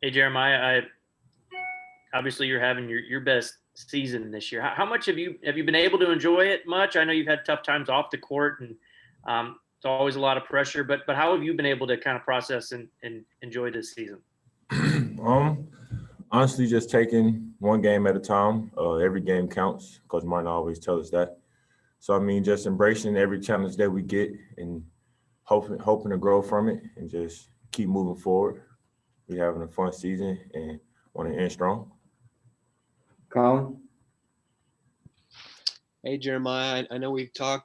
Hey, Jeremiah, obviously you're having your best season this year. How much have you been able to enjoy it much? I know you've had tough times off the court, and it's always a lot of pressure. But how have you been able to kind of process and enjoy this season? um, Honestly, just taking one game at a time. Every game counts. Coach Martin always tells us that. So I mean, just embracing every challenge that we get and hoping to grow from it and just keep moving forward. We're having a fun season and want to end strong. Colin? Hey, Jeremiah, I know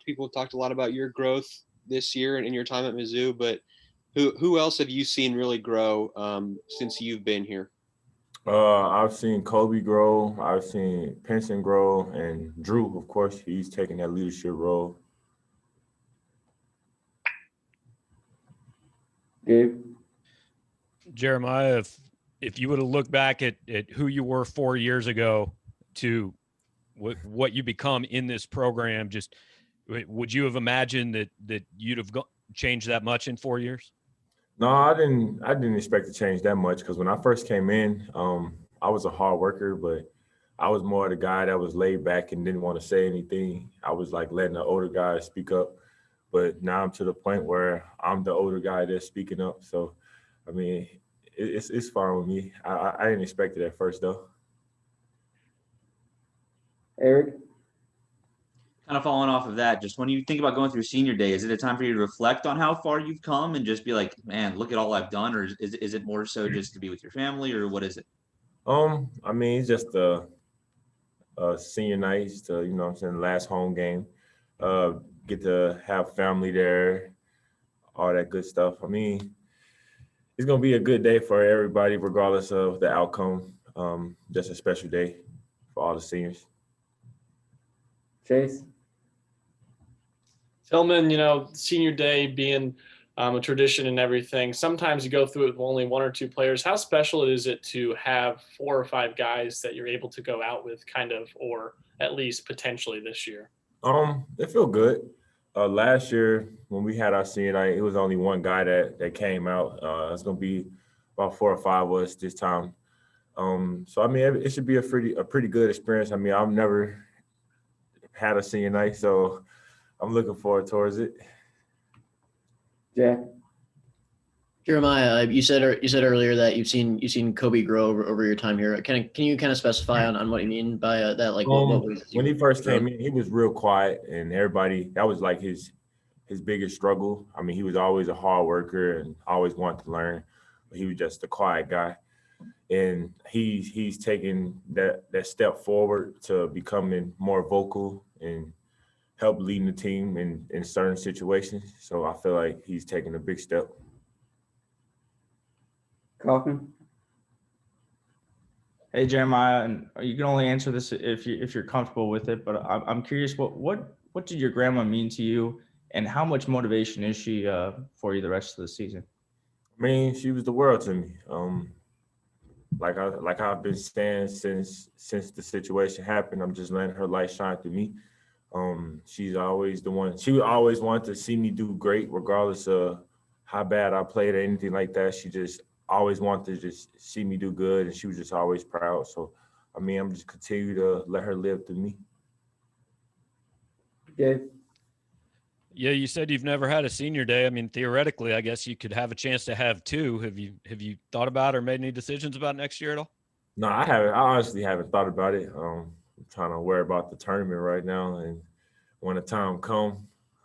people have talked a lot about your growth this year and in your time at Mizzou, but who else have you seen really grow since you've been here? I've seen Kobe grow. I've seen Pinson grow, and Drew, of course, he's taking that leadership role. Gabe? Jeremiah, if you were to look back at who you were 4 years ago to what you become in this program, just would you have imagined that you'd have changed that much in 4 years? No, I didn't expect to change that much because when I first came in, I was a hard worker, but I was more the guy that was laid back and didn't want to say anything. I was like letting the older guys speak up, but now I'm to the point where I'm the older guy that's speaking up. So, I mean, it's fine with me. I didn't expect it at first though. Eric? Kind of following off of that, just when you think about going through senior day, is it a time for you to reflect on how far you've come and just be like, man, look at all I've done? Or is it more so just to be with your family, or what is it? I mean, it's just a senior night, to, you know what I'm saying, last home game. Get to have family there, all that good stuff. I mean, it's going to be a good day for everybody, regardless of the outcome. Just a special day for all the seniors. Chase? Tilmon, senior day being a tradition and everything, sometimes you go through it with only one or two players. How special is it to have 4 or 5 guys that you're able to go out with kind of, or at least potentially this year? It feel good. Last year when we had our senior night, it was only one guy that came out. It's gonna be about 4 or 5 of us this time. So I mean, it should be a pretty good experience. I mean, I've never had a senior night, so I'm looking forward towards it. Jack? Jeremiah, you said earlier that you've seen Kobe grow over your time here. Can you kind of specify on what you mean by that? Like, what when he first came in, he was real quiet, and everybody, that was like his biggest struggle. I mean, he was always a hard worker and always wanted to learn, but he was just a quiet guy. And he's taken that step forward to becoming more vocal and help leading the team in certain situations. So I feel like he's taking a big step. Kaufman? Hey, Jeremiah, and you can only answer this if you're comfortable with it, but I'm curious, what did your grandma mean to you, and how much motivation is she for you the rest of the season? I mean, she was the world to me. Like I've been saying since the situation happened, I'm just letting her light shine through me. She's always the one. She always wanted to see me do great, regardless of how bad I played or anything like that. She just always wanted to just see me do good, and she was just always proud. So, I mean, I'm just continue to let her live through me. Gabe? Yeah, you said you've never had a senior day. I mean, theoretically, I guess you could have a chance to have 2. Have you thought about or made any decisions about next year at all? No, I haven't. I honestly haven't thought about it. I'm trying to worry about the tournament right now, and when the time comes,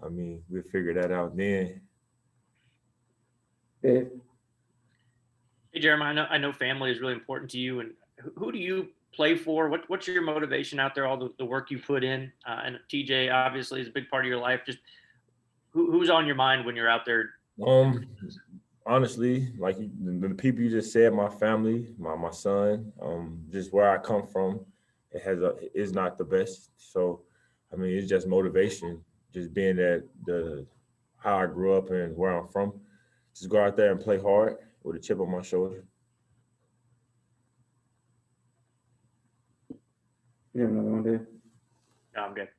I mean, we'll figure that out then. Dave? Hey, Jeremiah, I know family is really important to you, and who do you play for? What's your motivation out there? All the work you put in, and TJ obviously is a big part of your life. Just who's on your mind when you're out there? Honestly, like the people you just said, my family, my son, just where I come from, is not the best. So, I mean, it's just motivation, just being that how I grew up and where I'm from. Just go out there and play hard with a chip on my shoulder. You have another one, Dave? No, I'm good.